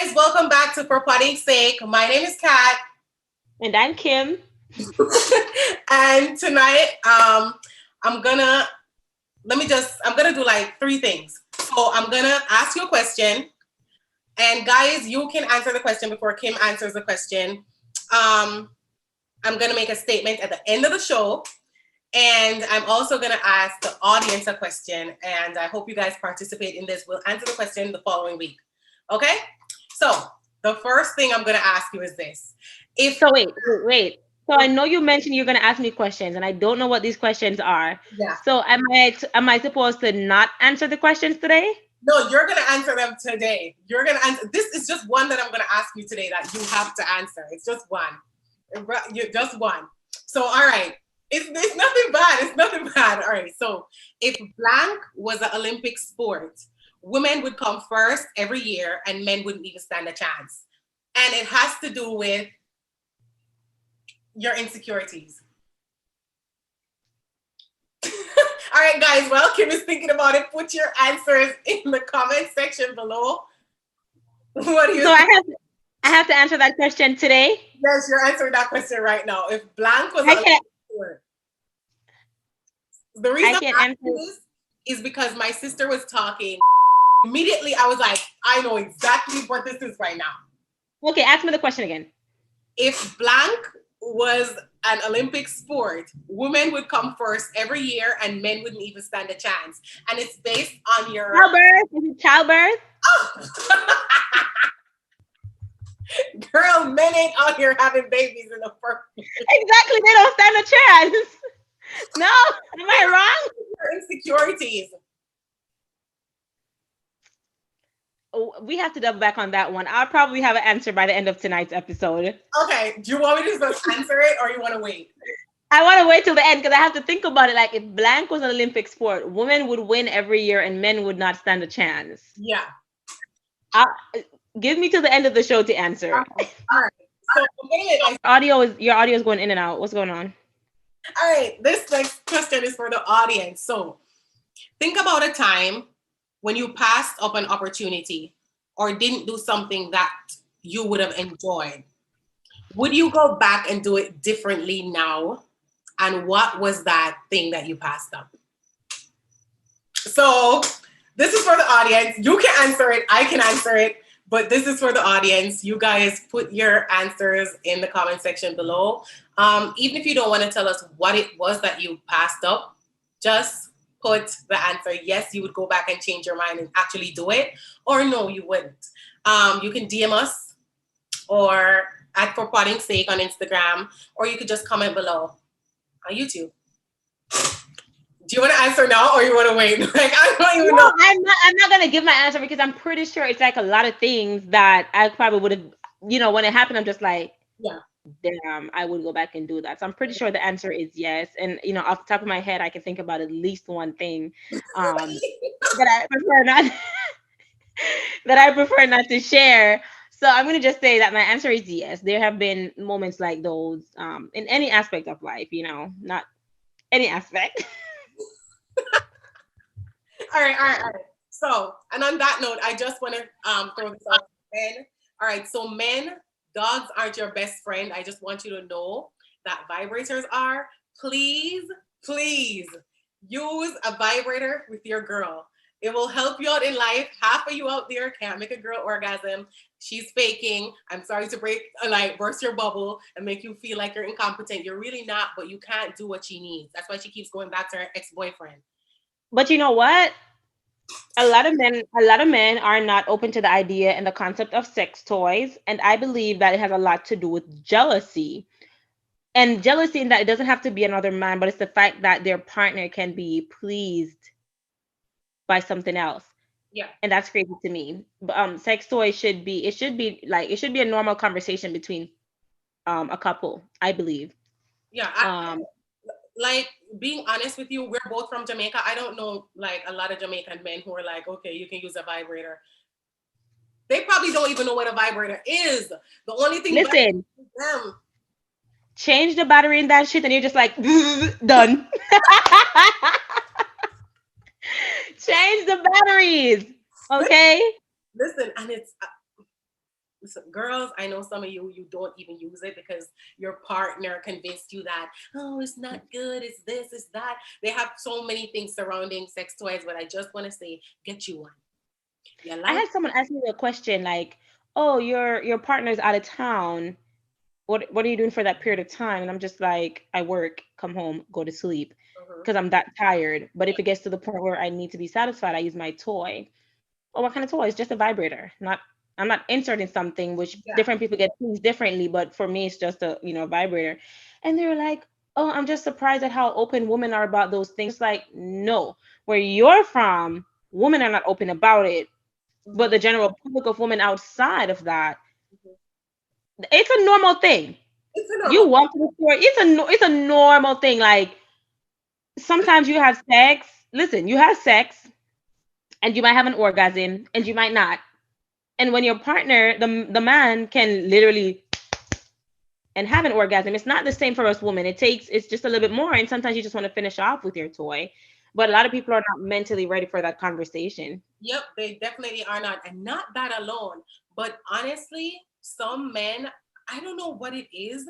guys, welcome back to ForPoddingSake. My name is Kat. And I'm Kim. And tonight, I'm gonna do like three things. So I'm gonna ask you a question, and guys, you can answer the question before Kim answers the question. I'm gonna make a statement at the end of the show, and I'm also gonna ask the audience a question, and I hope you guys participate in this. We'll answer the question the following week. Okay? So the first thing I'm gonna ask you is this. Wait. So I know you mentioned you're gonna ask me questions, and I don't know what these questions are. Yeah. So am I supposed to not answer the questions today? No, you're gonna answer them today. You're gonna answer. This is just one that I'm gonna ask you today that you have to answer. It's just one. Just one. So all right. It's nothing bad. It's nothing bad. All right. So if blank was an Olympic sport, women would come first every year and men wouldn't even stand a chance. And it has to do with your insecurities. All right, guys. Well, Kim is thinking about it. Put your answers in the comment section below. What do you So think? I have to answer that question today? Yes, you're answering that question right now. If blank was I can't the reason I can't I'm answer asking this is because my sister was talking. Immediately, I was like, I know exactly what this is right now. Okay, ask me the question again. If blank was an Olympic sport, women would come first every year and men wouldn't even stand a chance. And it's based on your childbirth. Is it childbirth? Girl, men ain't out here having babies in the first place. Exactly, they don't stand a chance. No, am I wrong? Your insecurities. Oh, we have to double back on that one. I'll probably have an answer by the end of tonight's episode. Okay, do you want me to just answer it or you want to wait? I want to wait till the end because I have to think about it. Like if blank was an Olympic sport, women would win every year and men would not stand a chance. Yeah. Give me till the end of the show to answer. Okay. All right. So your audio is going in and out. What's going on? All right. This next question is for the audience. So think about a time when you passed up an opportunity or didn't do something that you would have enjoyed. Would you go back and do it differently now? And what was that thing that you passed up? So this is for the audience. You can answer it. I can answer it. But this is for the audience. You guys put your answers in the comment section below. Even if you don't want to tell us what it was that you passed up, just put the answer. Yes, you would go back and change your mind and actually do it. Or no, you wouldn't. You can DM us or at ForPoddingSake on Instagram. Or you could just comment below on YouTube. Do you want to answer now or you want to wait? Like I don't even know. I'm not gonna give my answer because I'm pretty sure it's like a lot of things that I probably would have, when it happened, I'm just like, yeah, damn, I would go back and do that. So I'm pretty sure the answer is yes. And off the top of my head, I can think about at least one thing that I prefer not that I prefer not to share. So I'm gonna just say that my answer is yes. There have been moments like those in any aspect of life, not any aspect. All right. So, and on that note, I just want to throw this out to men. All right, so men, dogs aren't your best friend. I just want you to know that vibrators are. Please use a vibrator with your girl. It will help you out in life. Half of you out there can't make a girl orgasm. She's faking. I'm sorry to burst your bubble and make you feel like you're incompetent. You're really not, but you can't do what she needs. That's why she keeps going back to her ex-boyfriend. But you know what? A lot of men are not open to the idea and the concept of sex toys, and I believe that it has a lot to do with jealousy. And jealousy in that it doesn't have to be another man, but it's the fact that their partner can be pleased by something else. Yeah. And that's crazy to me. But sex toys should be a normal conversation between a couple, I believe. Yeah. Like being honest with you, we're both from Jamaica. I don't know like a lot of Jamaican men who are like, okay, you can use a vibrator. They probably don't even know what a vibrator is. The only thing Listen, them. Change the battery in that shit and you're just like done. Change the batteries. Okay? Listen, and it's Listen, girls, I know some of you don't even use it because your partner convinced you that, oh, it's not good, it's this, it's that. They have so many things surrounding sex toys, but I just want to say, get you one. You I like had someone ask me a question like, "Oh, your partner's out of town. What are you doing for that period of time?" And I'm just like, "I work, come home, go to sleep, mhm. because I'm that tired. But if it gets to the point where I need to be satisfied, I use my toy. Oh, what kind of toy? It's just a vibrator. Not I'm not inserting something which Yeah. different people get things differently, but for me it's just a, vibrator." And they're like, "Oh, I'm just surprised at how open women are about those things." Like, no. Where you're from, women are not open about it. But Mhm. the general public of women outside of that, Mhm. it's a normal thing. It's a normal You thing. walk to the store, it's a normal thing. Like sometimes you have sex. Listen, you have sex and you might have an orgasm and you might not. And when your partner, the man can literally and have an orgasm, it's not the same for us women. It's just a little bit more. And sometimes you just want to finish off with your toy. But a lot of people are not mentally ready for that conversation. Yep, they definitely are not. And not that alone, but honestly, some men, I don't know what it is,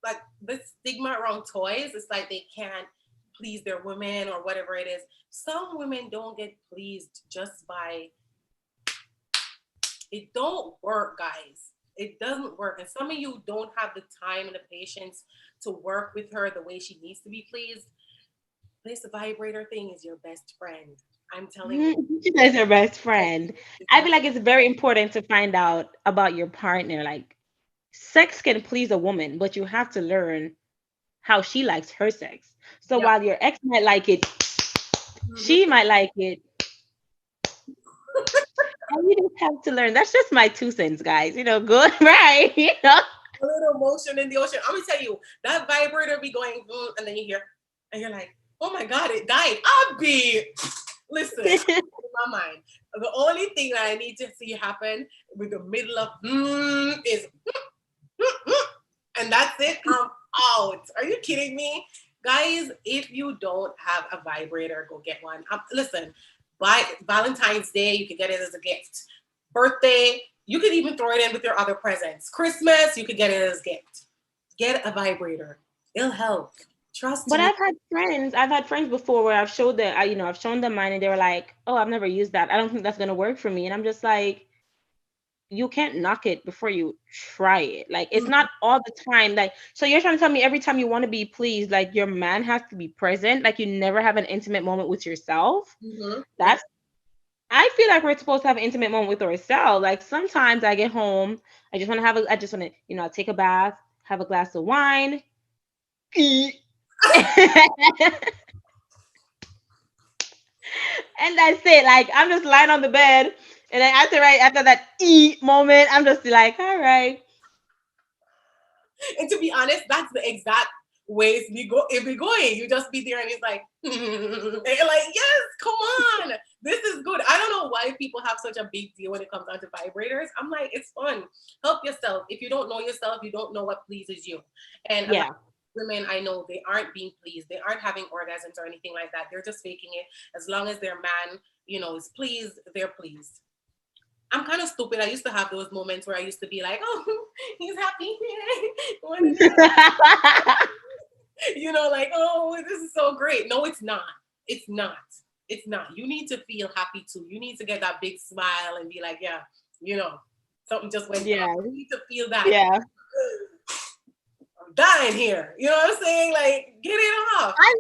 like the stigma around toys, it's like they can't please their women or whatever it is. Some women don't get pleased just by it. Don't work, guys. It doesn't work. And some of you don't have the time and the patience to work with her the way she needs to be pleased. This vibrator thing is your best friend. I'm telling you. You guys are best friend. I feel like it's very important to find out about your partner. Like sex can please a woman, but you have to learn how she likes her sex. So Yep. while your ex might like it, Mhm. she might like it. And you just have to learn. That's just my 2 cents, guys. Good, right? A little motion in the ocean. I'm gonna tell you that vibrator be going, and then you hear, and you're like, oh my god, it died. I'll be listen in my mind. The only thing that I need to see happen with the middle of is and that's it. I'm out. Are you kidding me? Guys, if you don't have a vibrator, go get one. Listen, by Valentine's Day, you can get it as a gift. Birthday, you could even throw it in with your other presents. Christmas, you could get it as a gift. Get a vibrator. It'll help. Trust But me. I've had friends before where I've shown them mine and they were like, "Oh, I've never used that. I don't think that's gonna work for me." And I'm just like, you can't knock it before you try it. Like it's Mhm, not all the time. Like so you're trying to tell me every time you want to be pleased, like your man has to be present, like you never have an intimate moment with yourself. mhm, mhm. That's I feel like we're supposed to have an intimate moment with ourselves. Like sometimes I get home, I just want to, take a bath, have a glass of wine, eat. And that's it. Like I'm just lying on the bed, and then after that eat moment, I'm just like, all right, And to be honest, that's the exact ways we go. If we going, you just be there and it's like, and you're like, yes, come on, this is good. I don't know why people have such a big deal when it comes down to vibrators. I'm like, it's fun. Help yourself. If you don't know yourself, you don't know what pleases you. And a lot yeah, of women I know, they aren't being pleased. They aren't having orgasms or anything like that. They're just faking it. As long as their man, is pleased, they're pleased. I'm kind of stupid. I used to have those moments where I used to be like, oh, he's happy. Like, oh, this is so great. No, it's not. It's not. It's not. You need to feel happy too. You need to get that big smile and be like, yeah, you know, something just went down. yeah, You need to feel that. yeah. I'm dying here. You know what I'm saying? Like, get it off. I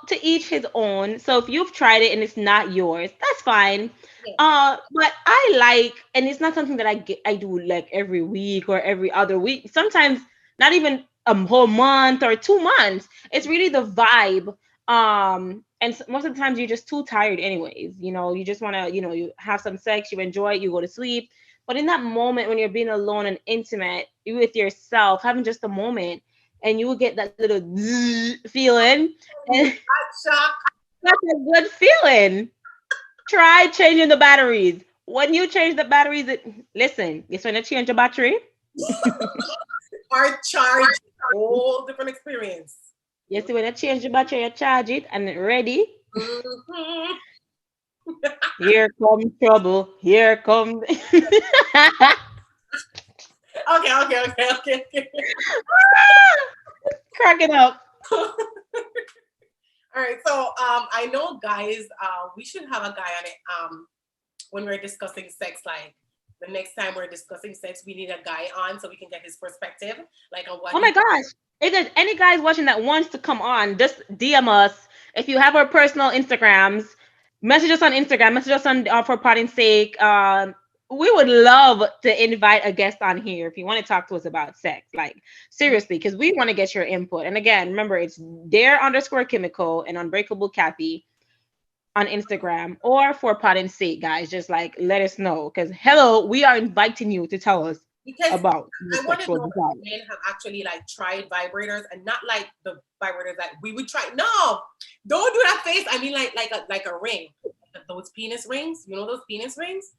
to each his own. So if you've tried it and it's not yours, that's fine. Yeah. But I like, and it's not something that I do like every week or every other week. Sometimes not even a whole month or 2 months. It's really the vibe. And most of the times you're just too tired, anyways. You just want to, you have some sex, you enjoy it, you go to sleep. But in that moment when you're being alone and intimate with yourself, having just a moment, and you will get that little feeling, and Hot shock. that's a good feeling. Try changing the batteries. When you change the batteries, listen, it's when you change the battery. Hard charge. Whole different experience. You see, when you change the battery, you charge it and it ready. Mhm. Here comes trouble. Here comes. Okay. Cracking up. All right. So I know guys, we should have a guy on it when we're discussing sex. Like the next time we're discussing sex, we need a guy on so we can get his perspective, like on what Oh my he. gosh. If there's any guys watching that wants to come on, just DM us. If you have our personal Instagrams, message us on Instagram, message us on For Potting Sake. We would love to invite a guest on here if you want to talk to us about sex. Like, seriously, because we want to get your input. And again, remember, it's Dare_Chemical and Unbreakable Kathy on Instagram or For Potting Sake, guys. Just like let us know. Because, hello, we are inviting you to tell us Because about your I want to sexual know desire. if men have actually like tried vibrators and not like the vibrators that we would try. No, don't do that face. I mean like a ring, those penis rings. You know those penis rings.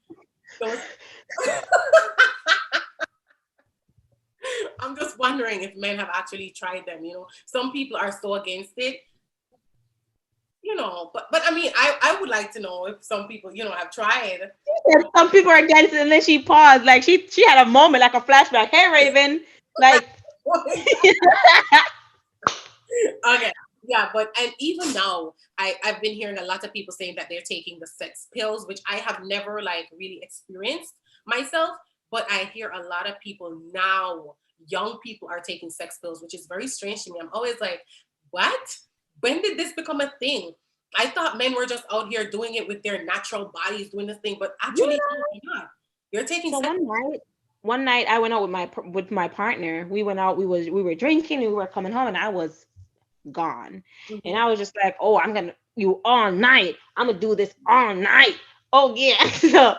Those. I'm just wondering if men have actually tried them. You know, some people are so against it. You know, but I mean, I would like to know if some people have tried. And some people are against it, and then she paused, like she had a moment, like a flashback. Hey, Raven, like Okay. Yeah, but and even now, I've been hearing a lot of people saying that they're taking the sex pills, which I have never like really experienced myself. But I hear a lot of people now, young people are taking sex pills, which is very strange to me. I'm always like, what? When did this become a thing? I thought men were just out here doing it with their natural bodies, doing this thing, but you actually, no, they're not. You're taking so sex. one night I went out with my partner. We went out. We were drinking. We were coming home, and I was gone. And Mhm. I was just like, oh, I'm gonna you all night. I'm gonna do this all night. Oh yeah. So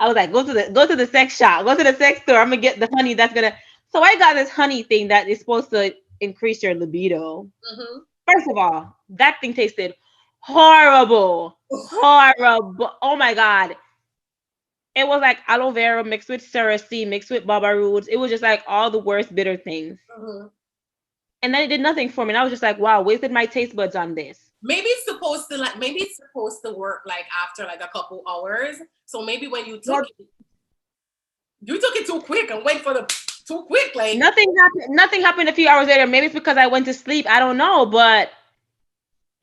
I was like, go to the sex shop, go to the sex store. I'm gonna get the honey that's gonna. So I got this honey thing that is supposed to increase your libido. Mhm. First of all, that thing tasted horrible. Horrible. Oh my god. It was like aloe vera mixed with cerasee, mixed with baba roots. It was just like all the worst bitter things. Mhm. And then it did nothing for me. And I was just like, wow, wasted my taste buds on this. Maybe it's supposed to work like after like a couple hours. So maybe when Well, you took it too quick and went for the too quick, like nothing happened a few hours later. Maybe it's because I went to sleep. I don't know. But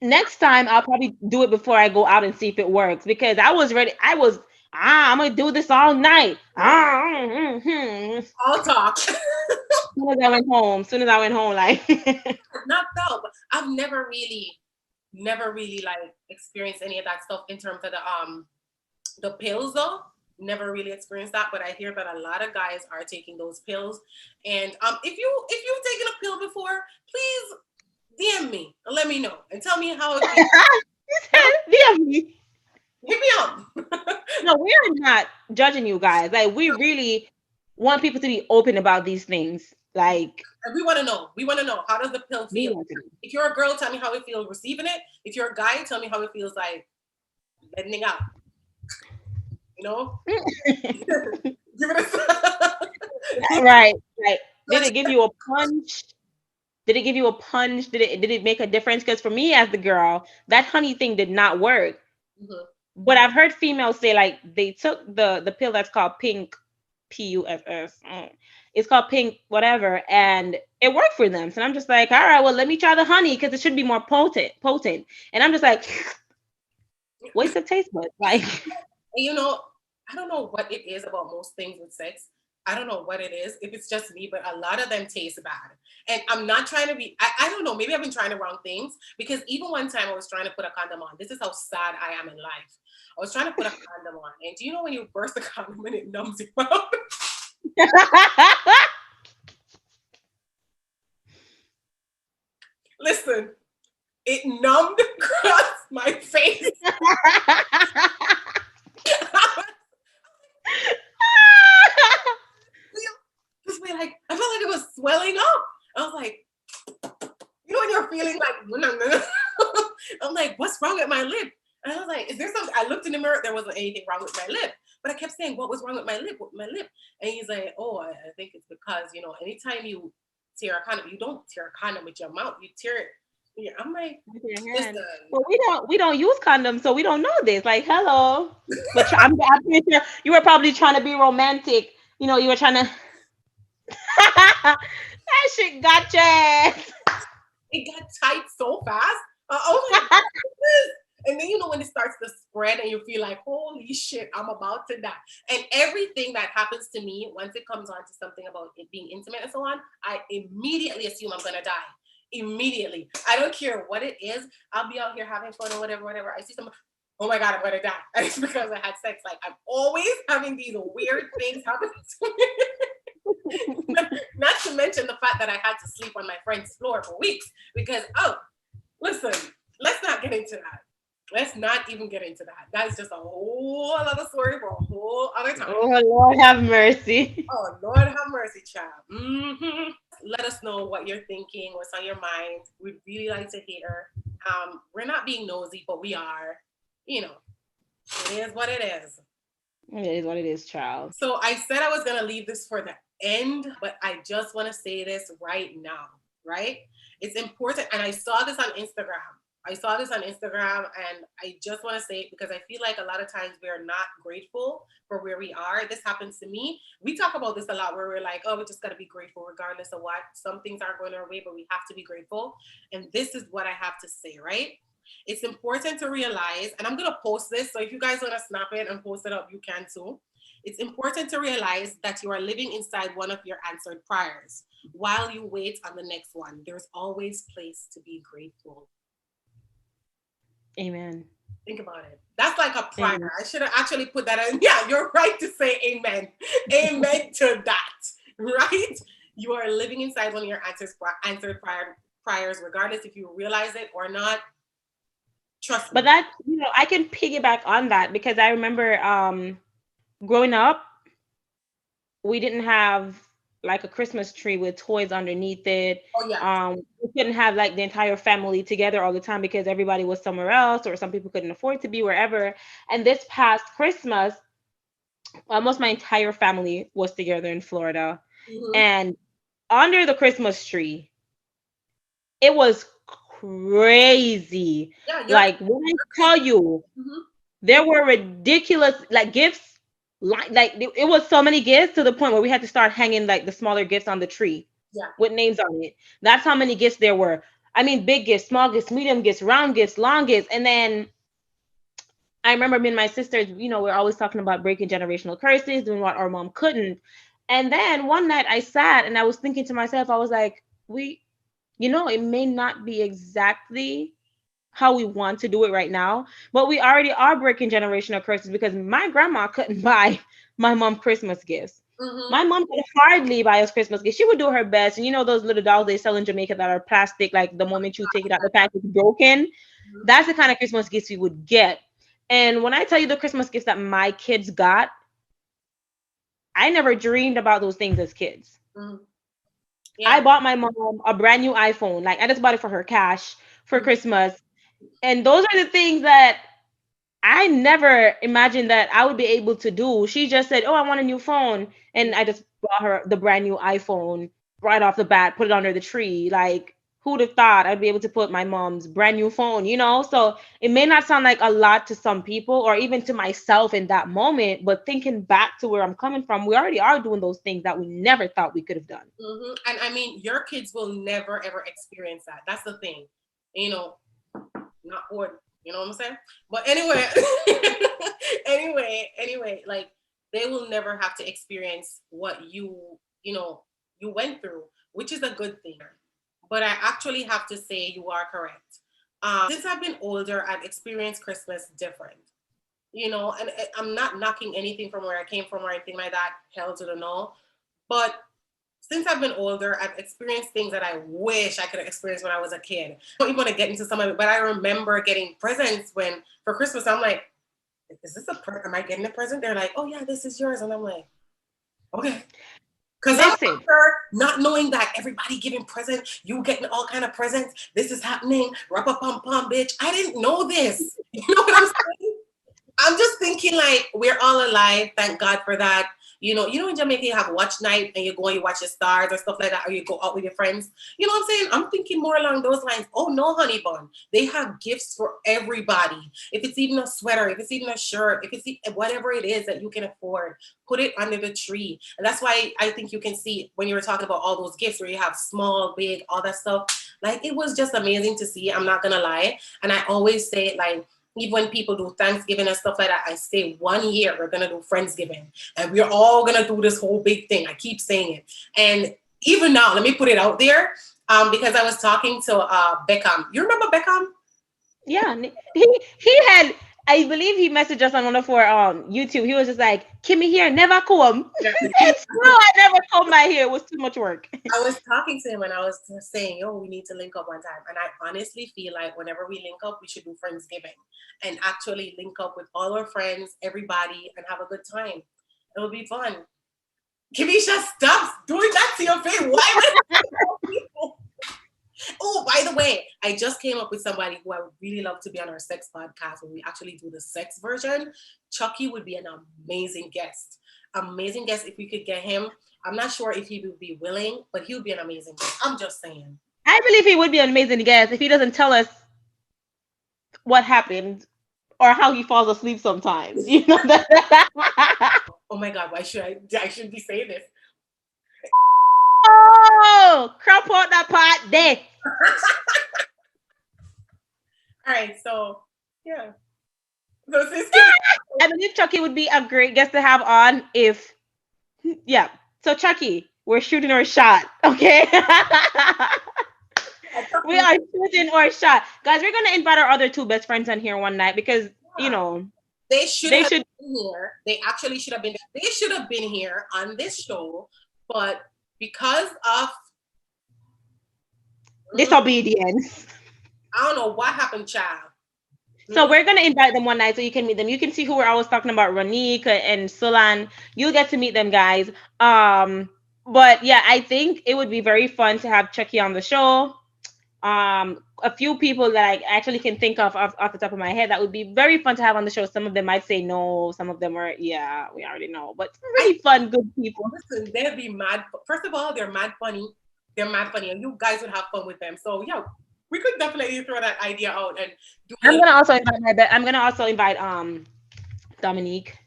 next time I'll probably do it before I go out and see if it works. Because I was ready. I'm gonna do this all night. all talk. Soon as I went home, like Not though, but I've never really like experienced any of that stuff in terms of the pills though. Never really experienced that, but I hear that a lot of guys are taking those pills. And if you've taken a pill before, please DM me and let me know and tell me how it feels. yeah, Hit me up. no, we are not judging you guys. Like we really want people to be open about these things. Like And we want to know. We want to know, how does the pill we feel? want to If you're a girl, tell me how it feels receiving it. If you're a guy, tell me how it feels like letting it out. You know, give it a. right. Like did Like, it give you a punch? Did it give you a punch? Did it make a difference? Because for me as the girl, that honey thing did not work. mhm. But I've heard females say like they took the pill that's called pink PUFS. It's called pink whatever, and it worked for them. So I'm just like, all right, well, let me try the honey because it should be more potent. And I'm just like, waste of taste buds. Like, You know, I don't know what it is about most things with sex. I don't know what it is, if it's just me, but a lot of them taste bad. And I'm not trying to be, I don't know, maybe I've been trying the wrong things because even one time I was trying to put a condom on. This is how sad I am in life. I was trying to put a condom on. And do you know when you burst the condom and it numbs you out? Listen, it numbed across my face. This way, like, I felt like it was swelling up. I was like, when you're feeling like, I'm like, what's wrong with my lip? And I was like, is there something? I looked in the mirror, there wasn't anything wrong with my lip. But I kept saying, what was wrong with my lip? With my lip? And he's like, oh, I think it's because, anytime you tear a condom, you don't tear a condom with your mouth, you tear it. Yeah, I'm like, with your listen. hand. Well, we don't use condoms, so we don't know this. Like, hello. But I'm pretty sure you were probably trying to be romantic. You were trying to. That shit got your ass. It got tight so fast. Oh my goodness. And then when it starts to spread and you feel like, holy shit, I'm about to die. And everything that happens to me, once it comes on to something about it being intimate and so on, I immediately assume I'm gonna die. Immediately. I don't care what it is. I'll be out here having fun or whatever. I see someone, oh my God, I'm gonna die. And it's because I had sex. Like I'm always having these weird things happen to me. Not to mention the fact that I had to sleep on my friend's floor for weeks because, listen, let's not get into that. Let's not even get into that. That's just a whole other story for a whole other time. Oh Lord have mercy. Oh, Lord have mercy, child. Let us know what you're thinking, what's on your mind. We'd really like to hear. We're not being nosy, but we are. It is what it is. It is what it is, child. So I said I was going to leave this for the end, but I just want to say this right now, right? It's important. And I saw this on Instagram. And I just want to say it because I feel like a lot of times we're not grateful for where we are. This happens to me. We talk about this a lot where we're like, oh, we just got to be grateful regardless of what. Some things aren't going our way, but we have to be grateful. And this is what I have to say, right? It's important to realize, and I'm going to post this. So if you guys want to snap it and post it up, you can too. It's important to realize that you are living inside one of your answered prayers. While you wait on the next one, there's always place to be grateful. Amen. Think about it. That's like a prayer. Amen. I should have actually put that in. Yeah, you're right to say amen. Amen to that, right? You are living inside one of your answered prayers, regardless if you realize it or not. Trust me. But that, I can piggyback on that because I remember growing up, we didn't have like a Christmas tree with toys underneath it. Oh yeah. We couldn't have like the entire family together all the time because everybody was somewhere else, or some people couldn't afford to be wherever. And this past Christmas, almost my entire family was together in Florida. Mm-hmm. And under the Christmas tree, it was crazy. Yeah, like when I tell you, mm-hmm. there were ridiculous like gifts. Like it was so many gifts to the point where we had to start hanging like the smaller gifts on the tree, with names on it. That's how many gifts there were. I mean, big gifts, small gifts, medium gifts, round gifts, long gifts. And then I remember me and my sisters, we're always talking about breaking generational curses, doing what our mom couldn't. And then one night I sat and I was thinking to myself, I was like, it may not be exactly how we want to do it right now, but we already are breaking generational curses because my grandma couldn't buy my mom Christmas gifts. Mm-hmm. My mom could hardly buy us Christmas gifts. She would do her best. And those little dolls they sell in Jamaica that are plastic, like the moment you take it out the pack, it's broken. Mm-hmm. That's the kind of Christmas gifts we would get. And when I tell you the Christmas gifts that my kids got, I never dreamed about those things as kids. Mm-hmm. Yeah. I bought my mom a brand new iPhone. Like I just bought it for her cash for Christmas. And those are the things that I never imagined that I would be able to do. She just said, oh, I want a new phone. And I just bought her the brand new iPhone right off the bat, put it under the tree. Like, who'd have thought I'd be able to put my mom's brand new phone, So it may not sound like a lot to some people or even to myself in that moment, but thinking back to where I'm coming from, we already are doing those things that we never thought we could have done. Mm-hmm. And I mean, your kids will never, ever experience that. That's the thing, not bored, you know what I'm saying? But anyway, like they will never have to experience what you went through, which is a good thing. But I actually have to say you are correct. Since I've been older, I've experienced Christmas different, and I'm not knocking anything from where I came from or anything like that, hell to the no. But since I've been older, I've experienced things that I wish I could have experienced when I was a kid. I don't even want to get into some of it, but I remember getting presents for Christmas, I'm like, is this am I getting a present? They're like, oh yeah, this is yours. And I'm like, okay. Because I'm not knowing that everybody giving presents, you getting all kind of presents, this is happening, rap-a-pum-pum, bitch. I didn't know this. You know what I'm saying? I'm just thinking like, we're all alive. Thank God for that. In Jamaica you have watch night and you go and you watch the stars or stuff like that, or you go out with your friends. You know what I'm saying? I'm thinking more along those lines. Oh no, honey bun. They have gifts for everybody. If it's even a sweater, if it's even a shirt, if it's whatever it is that you can afford, put it under the tree. And that's why I think you can see when you were talking about all those gifts where you have small, big, all that stuff. Like, it was just amazing to see. I'm not gonna lie. And I always say it, like, even when people do Thanksgiving and stuff like that, I say 1 year we're gonna do Friendsgiving, and we're all gonna do this whole big thing. I keep saying it, and even now, let me put it out there, because I was talking to Beckham. You remember Beckham? Yeah, he had. I believe he messaged us on one of our YouTube. He was just like, "Kimmy here, never come." Yeah. It's true. I never comb my hair. It was too much work. I was talking to him and I was saying, yo, we need to link up one time. And I honestly feel like whenever we link up, we should do Friendsgiving and actually link up with all our friends, everybody, and have a good time. It'll be fun. Kimisha, stop doing that to your face. Why would Oh, by the way, I just came up with somebody who I would really love to be on our sex podcast when we actually do the sex version. Chucky would be an amazing guest. Amazing guest if we could get him. I'm not sure if he would be willing, but he would be an amazing guest. I'm just saying. I believe he would be an amazing guest if he doesn't tell us what happened or how he falls asleep sometimes. You know that. Oh my God, why should I shouldn't be saying this. Oh, crop out that part there. All right, so yeah. So I believe Chucky would be a great guest to have on if, yeah. So Chucky, we're shooting our shot, okay? We are shooting our shot, guys. We're gonna invite our other two best friends on here one night because they should have been here. They actually should have been. They should have been here on this show, but because of disobedience, I don't know what happened, child. So we're gonna invite them one night so you can meet them. You can see who we're always talking about, Ronique and Sulan. You'll get to meet them, guys. But yeah, I think it would be very fun to have Chucky on the show. A few people that I actually can think of off the top of my head that would be very fun to have on the show. Some of them might say no, some of them are, yeah, we already know, but really fun, good people. Listen, they'd be mad. First of all, they're mad funny. They're mad funny, and you guys would have fun with them. So yeah, we could definitely throw that idea out and do. I'm gonna also invite Dominique.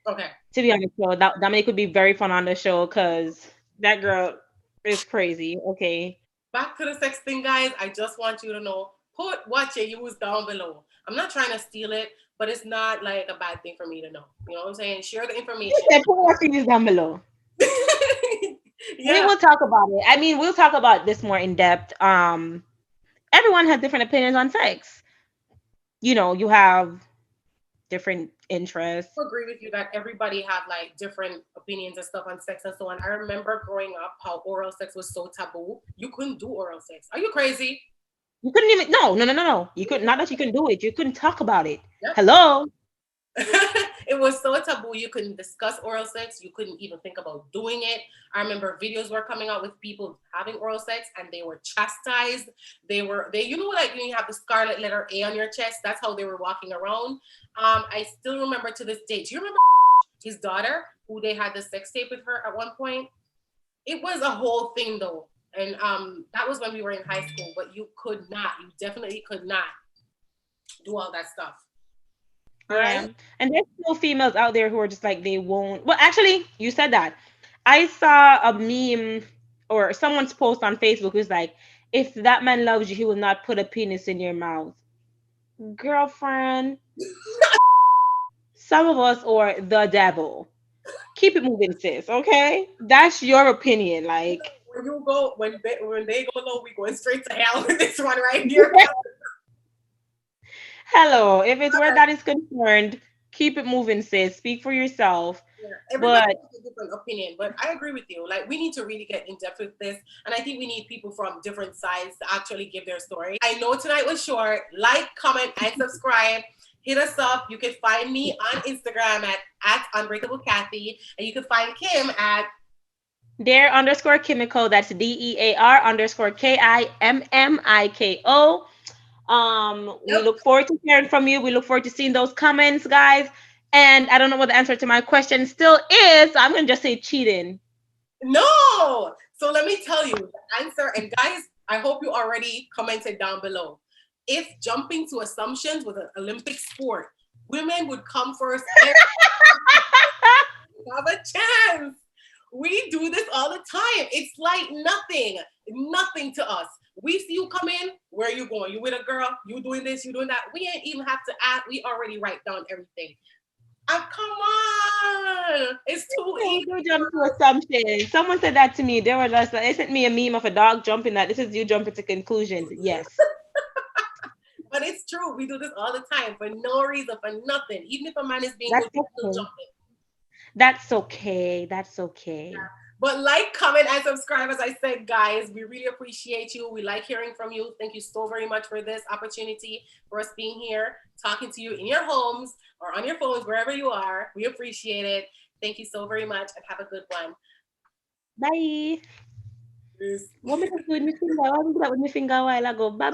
Okay. To be on the show, Dominique would be very fun on the show because that girl is crazy. Okay. Back to the sex thing, guys. I just want you to know, put what you use down below. I'm not trying to steal it, but it's not like a bad thing for me to know. You know what I'm saying? Share the information. Yeah, put what you use down below. Yeah. We will talk about it. I mean, we'll talk about this more in depth. Everyone has different opinions on sex. You have different interests. I agree with you that everybody had like different opinions and stuff on sex and so on. I remember growing up how oral sex was so taboo. You couldn't do oral sex. Are you crazy? You couldn't even no. You couldn't, not that you couldn't do it. You couldn't talk about it. Yep. Hello. It was so taboo. You couldn't discuss oral sex. You couldn't even think about doing it. I remember videos were coming out with people having oral sex and they were chastised. They like when you have the scarlet letter A on your chest, that's how they were walking around. I still remember to this day. Do you remember his daughter who they had the sex tape with her at one point? It was a whole thing though. And that was when we were in high school, but you definitely could not do all that stuff. Right. Yeah. And there's still females out there who are just like, they won't. Well, actually, you said that. I saw a meme or someone's post on Facebook who's like, if that man loves you, he will not put a penis in your mouth. Girlfriend. Some of us are the devil. Keep it moving, sis, okay? That's your opinion. Like, when they go low, we going straight to hell with this one right here. Hello. If it's where that is concerned, keep it moving, sis. Speak for yourself. Yeah. Everybody has a different opinion, but I agree with you. Like, we need to really get in depth with this, and I think we need people from different sides to actually give their story. I know tonight was short. Like, comment, and subscribe. Hit us up. You can find me on Instagram at UnbreakableKathy, and you can find Kim at Dare_Kimiko. That's DEAR_KIMMIKO. We look forward to hearing from you. We look forward to seeing those comments, guys. And I don't know what the answer to my question still is. So I'm gonna just say cheating. No. So let me tell you the answer. And guys, I hope you already commented down below. If jumping to assumptions was an Olympic sport, women would come first and have a chance. We do this all the time. It's like nothing to us. We see you come in, where are you going? You with a girl, you doing this, you doing that. We ain't even have to ask. We already write down everything. Come on. It's too We easy. do jump to assumptions. Someone said that to me. They sent me a meme of a dog jumping that. This is you jumping to conclusions. Yes. But it's true. We do this all the time for no reason, for nothing. Even if a man is being That's good, we still okay. jumping. That's okay. That's okay. But like, comment, and subscribe. As I said, guys, we really appreciate you. We like hearing from you. Thank you so very much for this opportunity, for us being here, talking to you in your homes or on your phones, wherever you are. We appreciate it. Thank you so very much, and have a good one. Bye. Peace. What me just do with my finger? What me do that with my finger a while ago? Bye.